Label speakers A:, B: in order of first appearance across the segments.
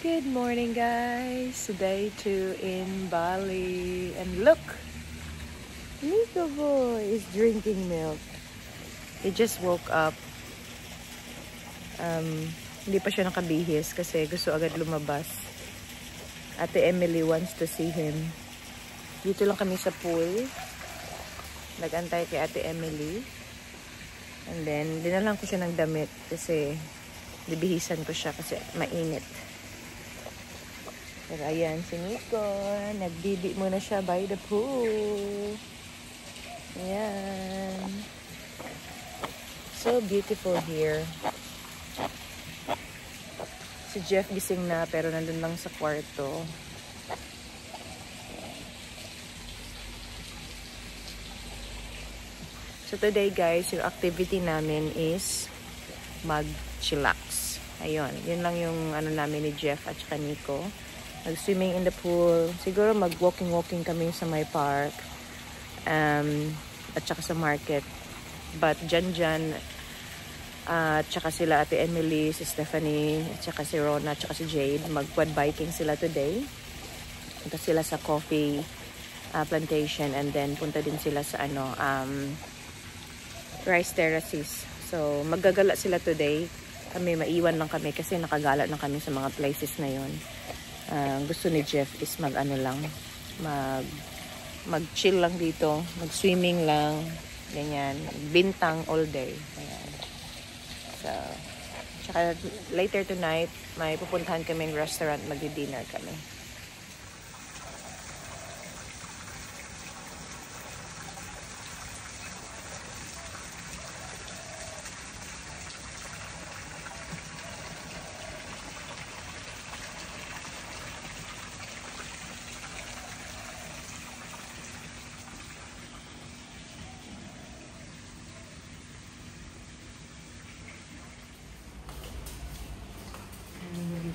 A: Good morning, guys. Day 2 in Bali. And look, Nico boy is drinking milk. He just woke up. Hindi pa siya nakabihis kasi gusto agad lumabas. Ate Emily wants to see him. Dito lang kami sa pool. Nag-antay kay Ate Emily. And then, dinalan ko siya ng damit kasi bibihisan ko siya kasi mainit. Pero ayan, si Nico. Nagbibi muna siya by the pool. Ayan. So beautiful here. Si Jeff gising na pero nandun lang sa kwarto. So today guys, yung activity namin is mag-chillax. Ayun, yun lang yung ano namin ni Jeff at saka Nico. Mag-swimming in the pool. Siguro mag-walking kami sa my park. At saka sa market. But dyan, at saka sila Ate Emily, si Stephanie, at saka si Rona, at saka si Jade. Mag-quad biking sila today. Punta sila sa coffee plantation. And then punta din sila sa rice terraces. So maggagala sila today. Kami maiwan lang kami kasi nakagala lang kami sa mga places na yon. Gusto ni Jeff is mag-chill lang dito, mag-swimming lang, ganyan, bintang all day. Ayan. So, tsaka later tonight, may pupuntahan kaming restaurant, mag-dinner kami.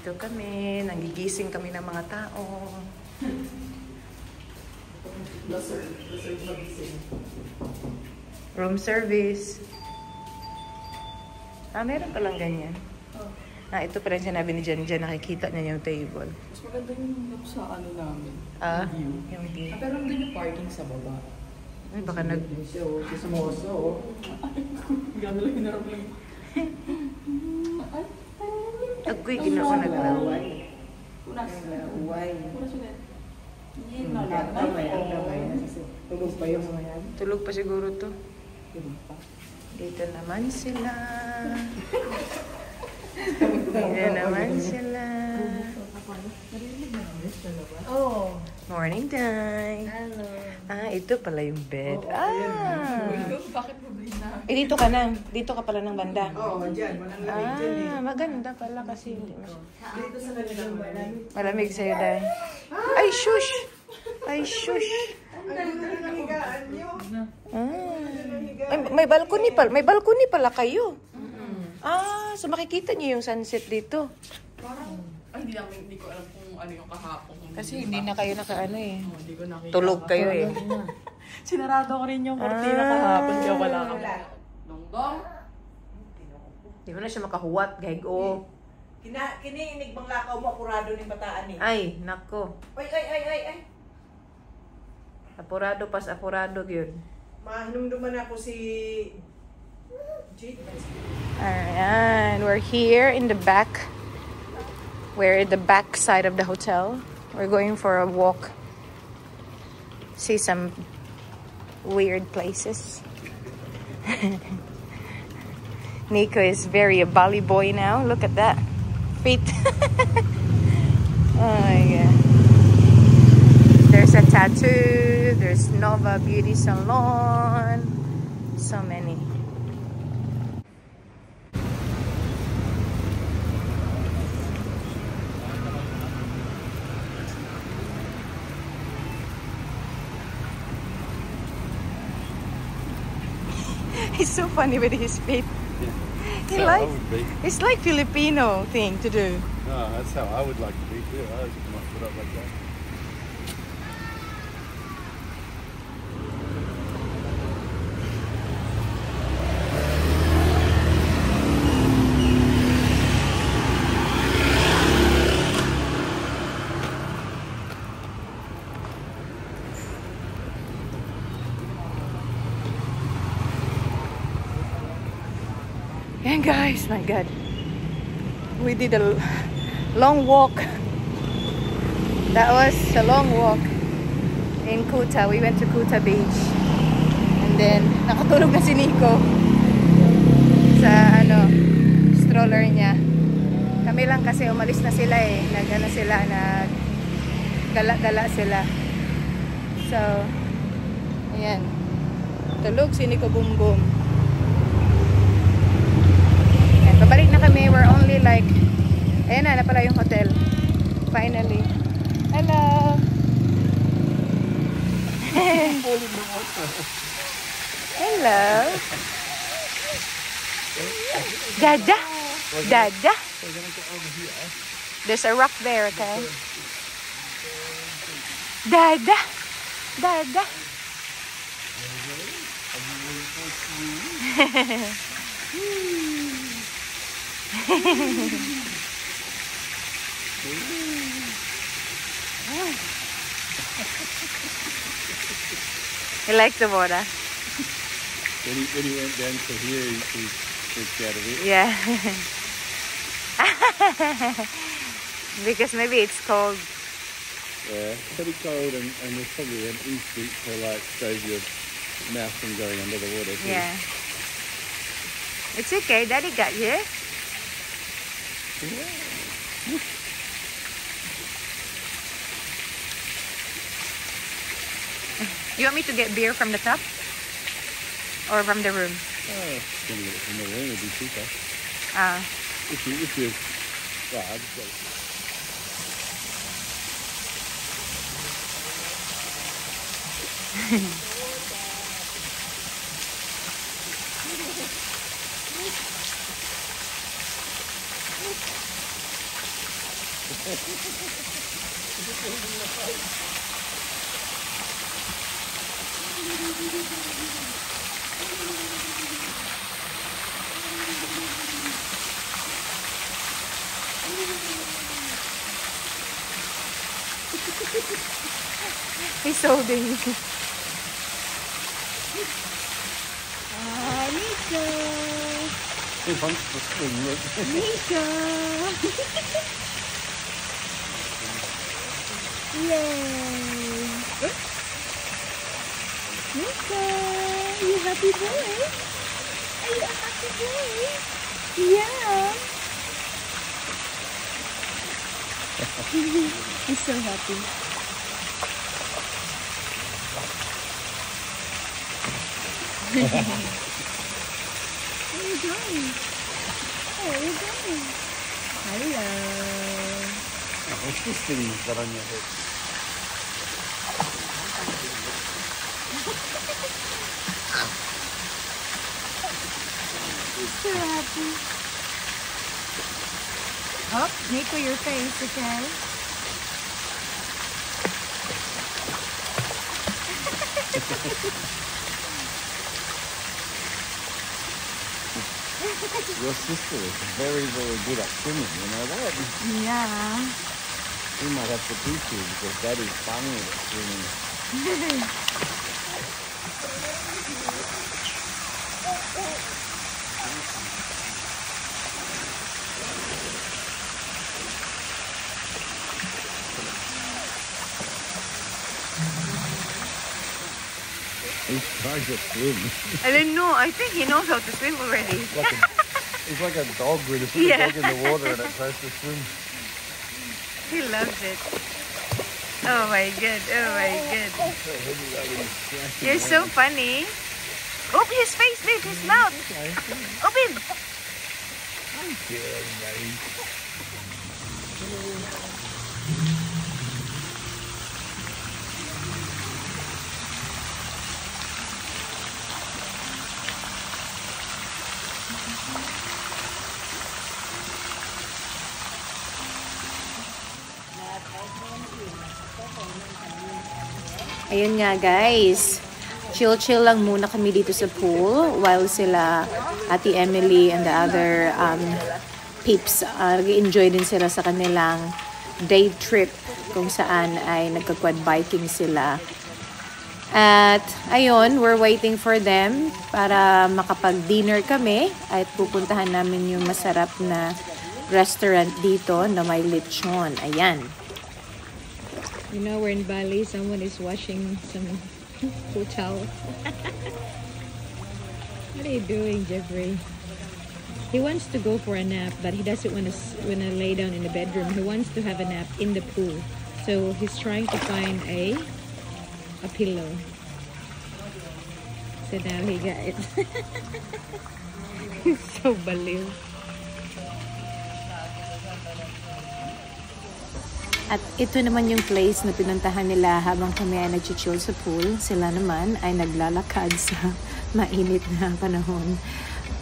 A: Dito kami, nangigising kami ng mga tao. Room service. Meron palang ganyan. Ito pa rin sinabi ni Jan, nakikita niya yung table.
B: Mas maganda yung sa ano namin.
A: Yung view.
B: Pero hindi yung parking sa baba.
A: Ay, baka nag...
B: Kasi moso. Gano'n lang hinarap lang.
A: Agoy, ginawa nag-away.
B: Unas.
A: Uway.
B: Unas ulit.
A: Tulog pa yung mga yan? Tulog pa siguro to. Dito naman sila. Dito naman sila. Oh, morning time.
C: Hello.
A: Ito pala yung bed.
B: Bakit mo ba na?
A: Dito ka na. Dito ka pala ng banda.
D: Oo, dyan. Walang lamig dyan eh.
A: Maganda pala kasi hindi
D: Dito sa kanilang malamig.
A: malamig sa'yo dahil. Ay, shush! Ay, shush!
D: Ang ganda ng higaan nyo.
A: May balcony pala. May balcony pala kayo. So makikita niyo yung sunset dito.
B: Parang, hindi ko alam kung ano yung kahapon.
A: Kasi hindi na kayo nakaano eh.
B: Hindi ko nakita.
A: Tulog kayo eh.
B: Sinarado ko rin yung kortina kahapon. Kaya wala kami. Dongdong?
A: Di mo na siya makahuwat, gaygo.
D: Kiniinig bang lakaw mo, apurado ni bataan eh.
A: Ay, nako.
D: Ay.
A: Apurado pas apurado yun.
D: Mahinumduman ako si... Jade.
A: Alright, we're here in the back. We're at the back side of the hotel. We're going for a walk. See some weird places. Nico is very a Bali boy now. Look at that. Feet. Oh my god. There's a tattoo. There's Nova Beauty Salon. So many. He's so funny with his feet. He likes. It's like Filipino thing to do.
E: No, that's how I would like to be too. I would put my foot up like that.
A: morning, guys. My God. We did a long walk. That was a long walk in Kuta. We went to Kuta Beach. And then, nakatulog na si Nico sa stroller niya. Kami lang kasi umalis na sila eh. Gala-gala sila. So, ayan. Tulog si Nico Boom Boom. Ayan, pabalik na kami. We're only like, ayan na pala yung hotel. Finally. Hello! Hello! Dada! Dada! There's a rock there, okay? Dada! Dada! He likes the water.
E: When he went down to here, he freaked out a bit.
A: Yeah. Because maybe it's cold.
E: Yeah, pretty cold, and there's probably an instinct to like save your mouth from going under the water too.
A: Yeah. It's okay, Daddy got you. You want me to get beer from the top? Or from the room?
E: Oh, getting it from the room would be cheaper. If you, well, I'd just go.
A: He's holding me. Nico!
E: He wants to swim, look.
A: Nico! Yay! Nico! You happy boy? Are you a happy boy? Yeah! He's so happy. Where are you going? Where are you going? Hello.
E: Oh, what's this thing you've got on your head?
A: He's so happy. Oh, Nico, your face, okay?
E: Your sister is very, very good at swimming, you know that?
A: Yeah.
E: We might have to teach you because Daddy's funny at swimming. He's trying to swim.
A: I don't know. I think he knows how to swim already.
E: He's like a dog when you put
A: Yeah.
E: a dog in the water and it tries to swim.
A: He loves it. Oh my god. Oh my god. You're so funny. Open his face, babe. His mouth. Open. Ayun nga guys, chill lang muna kami dito sa pool while sila Ate Emily and the other peeps nag-enjoy din sila sa kanilang day trip kung saan ay nagka-quad biking sila. At ayun, we're waiting for them para makapag-dinner kami at pupuntahan namin yung masarap na restaurant dito na may lechon. Ayan. You know, we're in Bali. Someone is washing some food towels. What are you doing, Jeffrey? He wants to go for a nap, but he doesn't want to lay down in the bedroom. He wants to have a nap in the pool. So he's trying to find a pillow. So now he got it. He's so baliw. At ito naman yung place na pinuntahan nila habang kami ay nag-chill sa pool. Sila naman ay naglalakad sa mainit na panahon.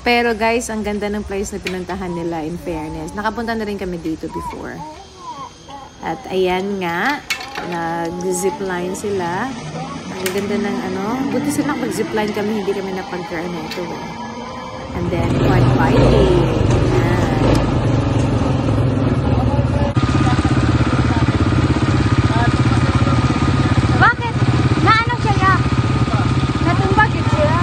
A: Pero guys, ang ganda ng place na pinuntahan nila, in fairness. Nakapunta na rin kami dito before. At ayan nga, nag-zipline sila. Ang ganda ng buti sila mag-zipline kami, hindi kami napag-turn na ito. And then, quad biking.
C: Bakit? Naano siya ya? Natumbagin siya?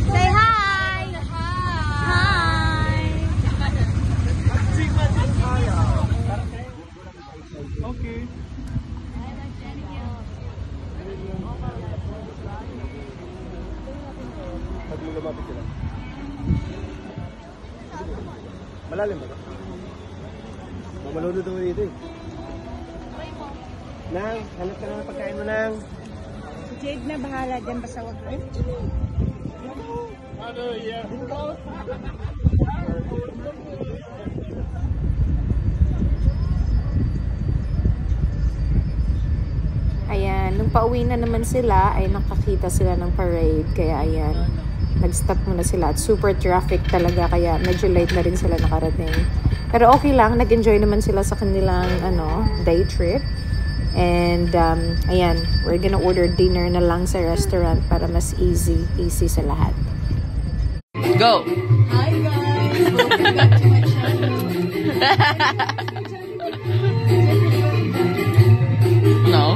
C: Say hi! Hi!
E: Okay. Malalim ba ito? Mamalulod ako dito eh. Nang, hanap ka na ng pagkain mo, Nang.
C: Jade na bahala dyan, basta wag ko.
E: Ano, yeah.
A: Ayan, nung pauwi na naman sila, ay nakakita sila ng parade. Kaya ayan, nag-stop muna sila. At super traffic talaga, kaya medyo late na rin sila nakarating. Pero okay lang, nag-enjoy naman sila sa kanilang day trip. And ayan, we're gonna order dinner na lang sa restaurant para mas easy sa lahat. Go!
B: Hi guys! Welcome back to my channel.
A: No.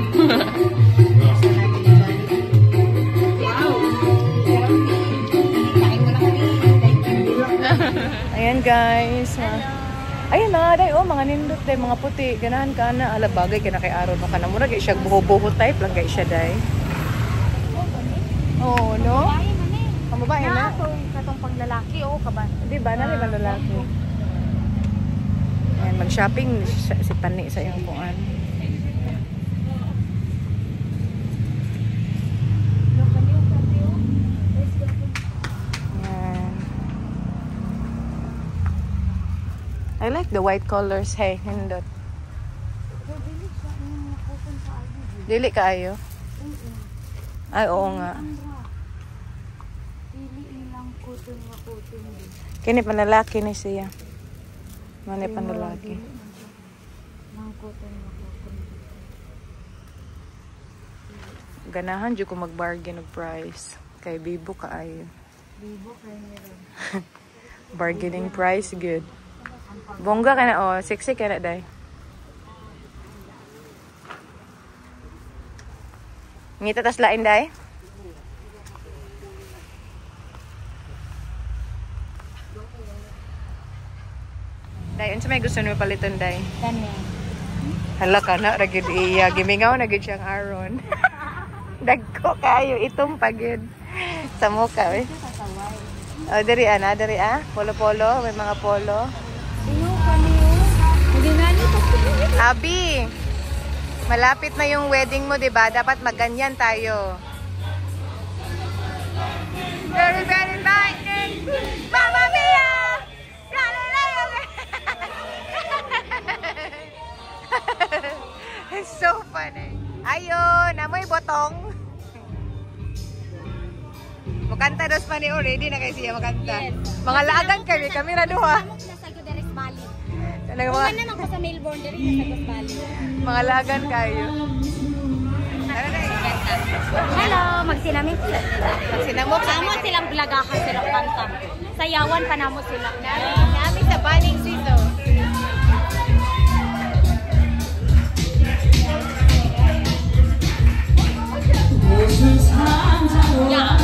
A: Ayan guys. Ayan na, day mga nindot day, mga puti. Ganahan ka na, alabagay kay na kay Aron mo ka na muna. Kaya siya buho-buho type lang kay siya day. Oo, no? Ang babae na?
C: Katong paglalaki, kaban.
A: Di ba? Nari ba lalaki? Ayan, mag-shopping si Tani sa iyong kuan. I like the white colors. Hey, hindot. Dili kaayo? Ay, oo nga. Kini panlalaki ni siya. Mani panlalaki. Ganahan dyan ko mag-bargain of price. Kay Bibo kaayo.
C: Bibo kayo meron.
A: Bargaining price, good. Bongga ka na, sexy ka na, day. Ngita tas lain, day. Day, unsa may gusto nyo paliton, day?
C: Kanya.
A: Hala ka na, ragid iya. Gimingaw na gid siyang Aron. Dagko kayo, itong pagid. Sa mukha, eh. Dari Polo-polo, may mga polo. Abi, malapit na yung wedding mo, diba? Dapat magganyan tayo. Very, very lightning! Mamma mia! It's so funny. Ayun, amoy botong. Makanta dos pa ni already na kayo siya makanta. Yes. Mga laagan kami na duha.
C: Mga naman ko sa Melbourne, diri sa Bali.
A: Mga lagan kayo.
C: Hello, magsinamit.
A: Magsinamok sa
C: Amo silang lagahan silang kanta. Sayawan pa namo sila.
A: Nami sa baning sito.
C: Yeah,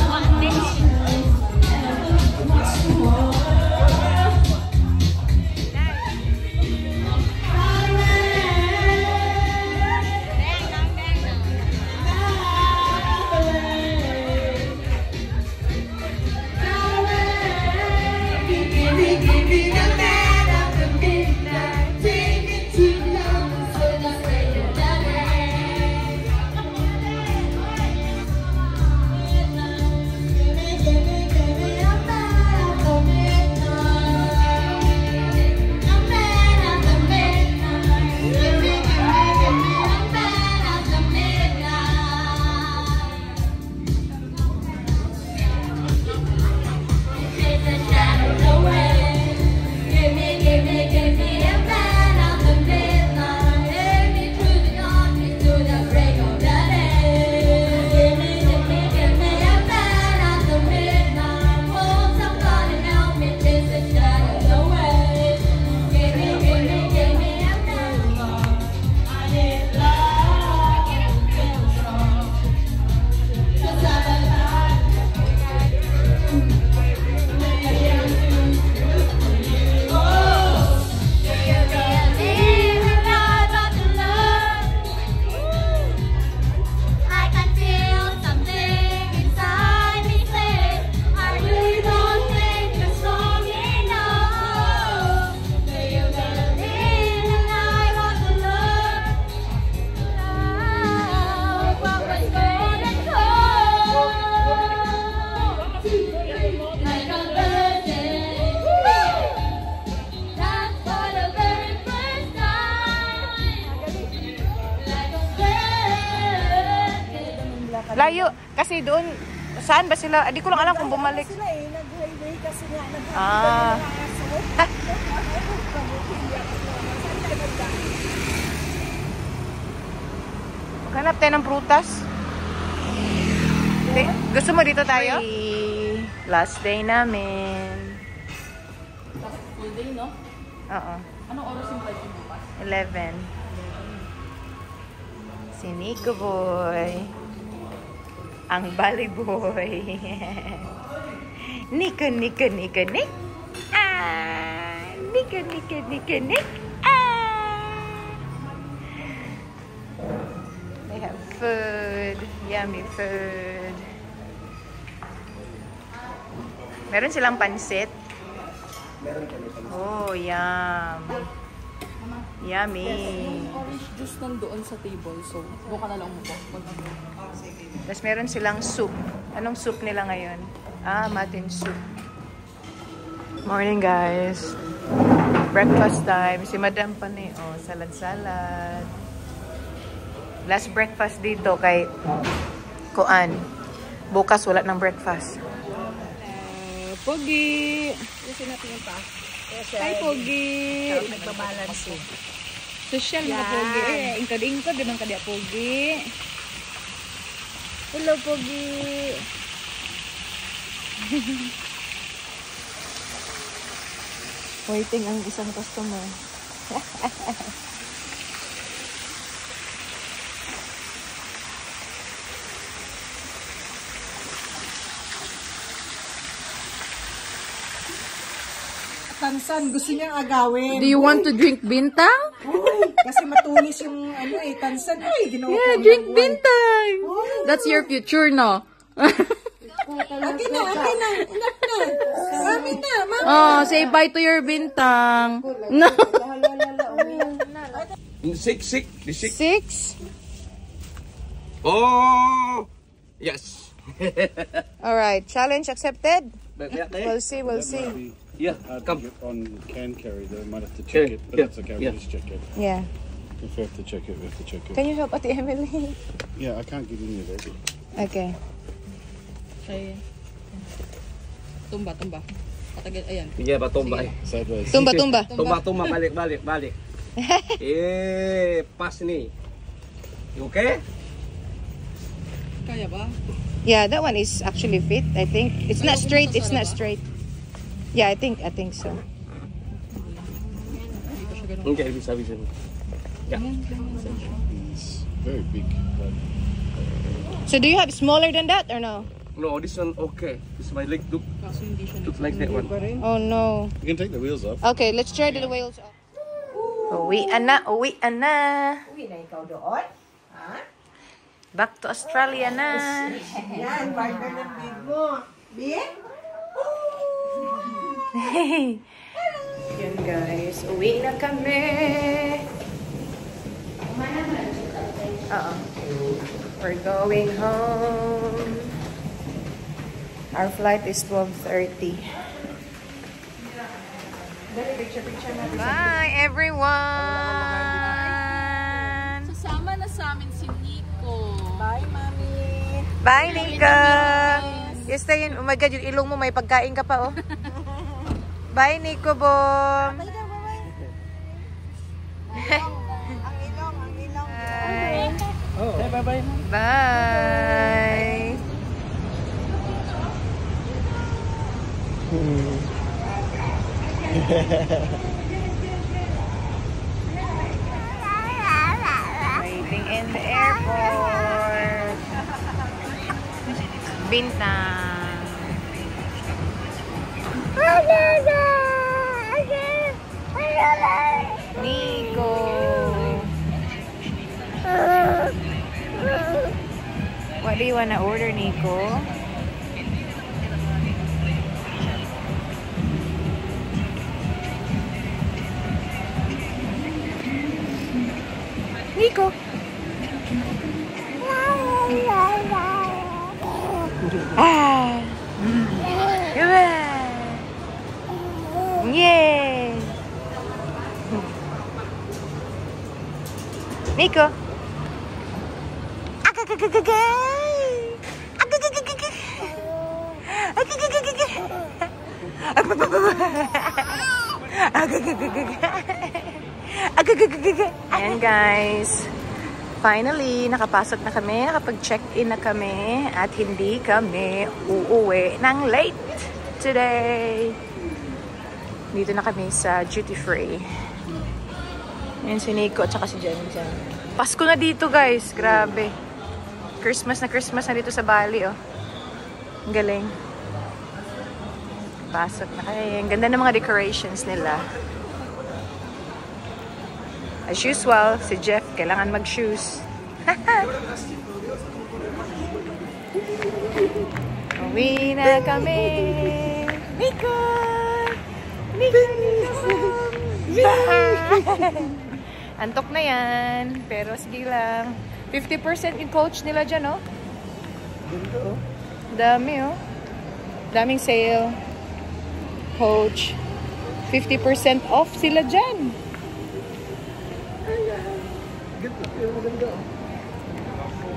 A: Layo. Kasi doon, saan ba sila? Di ko lang alam kung bumalik.
D: Sila eh, nag-highway kasi nga.
A: Ah. Maghanap tayo ng prutas. Okay. Gusto mo dito tayo? Last day namin.
B: Full day, no?
A: Oo.
B: Anong oras yung flight mo bukas?
A: 11. Si Nico Boy. Ang Bali Boy. Nico, Nico, Nico, Nick. Ah! Nico, Nico, Nico, Nick. Ah! They have food. Yummy food. Meron silang pansit. Oh, yum. Yummy.
B: Orange juice nandoon sa table, so buka na lang mo po.
A: Tapos meron silang soup. Anong soup nila ngayon? Ah, mutton soup. Morning, guys. Breakfast time. Si Madam Pane, oh, salad-salad. Last breakfast dito kay Kuan. Bukas wala ng breakfast. Pogi!
D: Kasi natin yung pa.
A: Hi, Pogi!
D: Nagbabalance eh.
A: Social mga Pogi. Eh, ingkad-ingkad din ang kadya Pogi. Hello, Pogi! Waiting ang isang customer.
D: Tansan, gusto niyang agawin.
A: Do you want to drink bintang?
D: Uy, kasi matulis yung ano eh, tansan. Ay, ginawa ko.
A: Yeah, drink bintang! That's your future, no?
D: Akin na. Inak na. Amin na, mama.
A: Oh, say bye to your bintang. No.
E: Sick. The sick.
A: 6?
E: Oh, yes.
A: Alright, challenge accepted? We'll see.
E: Yeah, come.
F: On can carry, they might have to check it, but that's okay. We'll just check it.
A: Yeah.
F: If we have to check it, we have to check it.
A: Can you help Ate Emily?
F: Yeah, I can't get in there, baby.
A: Okay.
B: Ay. Tumba. Patagal, ayan.
E: Yeah, tumba.
F: Sideways.
A: Tumba.
E: Balik. Pass ni. You okay?
D: kaya ba?
A: Yeah, that one is actually fit, I think. It's not straight, it's not straight. Yeah, I think so.
G: Okay, sabi siya. Yeah.
E: It's very big.
A: So do you have smaller than that or no?
G: No, this one okay. This my leg look like that one.
A: Oh no.
E: You can take the wheels off.
A: Okay, let's try the wheels off. Uwian na, uwian na.
D: Uwi na ikaw doon? Ha?
A: Back to Australia na.
D: Yan, partner ng bid mo. Bid?
A: Yan guys, uwi na kami. We're going home. Our flight is 12:30. Bye everyone!
B: Sasama na sa amin si Nico.
D: Bye, Mami.
A: Bye, Nika! You stay in. Oh my God, yung ilong mo may pagkain ka pa, oh. Bye, Nico, Bom!
D: Ang ilong.
A: Bye!
G: Okay, bye-bye.
A: Bye! Waiting in the airport. Bintang. Nico. What do you wanna order, Nico? Nico. Ah. Yeah. Nico. Ayan guys, finally nakapasok na kami, nakapag-check-in na kami at hindi kami uuwi ng late today. Dito na kami sa duty free. Ayan si Nico at saka si Jen. Pasko na dito guys, grabe. Christmas na dito sa Bali, oh. Ang galing. Pasok na kayo. Ang ganda ng mga decorations nila. As usual, si Jeff, kailangan mag-shoes. Uwi na kami. Nico! Nico! Antok na yan. Pero sige lang. 50% yung coach nila dyan, oh. Dami, oh. Daming sale. Coach. 50% off sila dyan.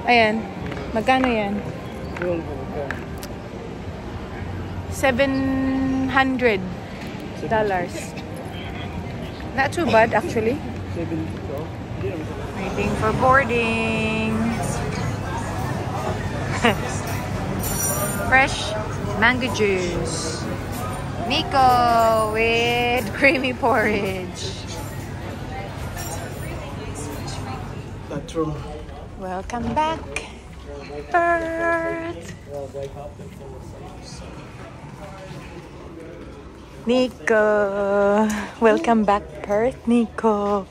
A: Ayan. Magkano yan? $700. Not too bad, actually. Waiting for boarding. Fresh mango juice. Nico with creamy porridge.
G: That's true.
A: Welcome back, Perth. Nico. Welcome back, Perth, Nico.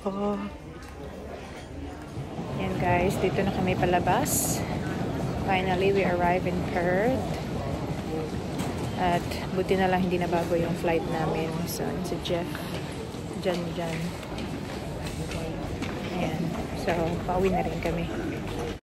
A: Yan guys, dito na kami palabas. Finally, we arrive in Perth. At buti na lang hindi nabago yung flight namin. So, si Jeff. Dyan. Ayan. So, pauwi na rin kami.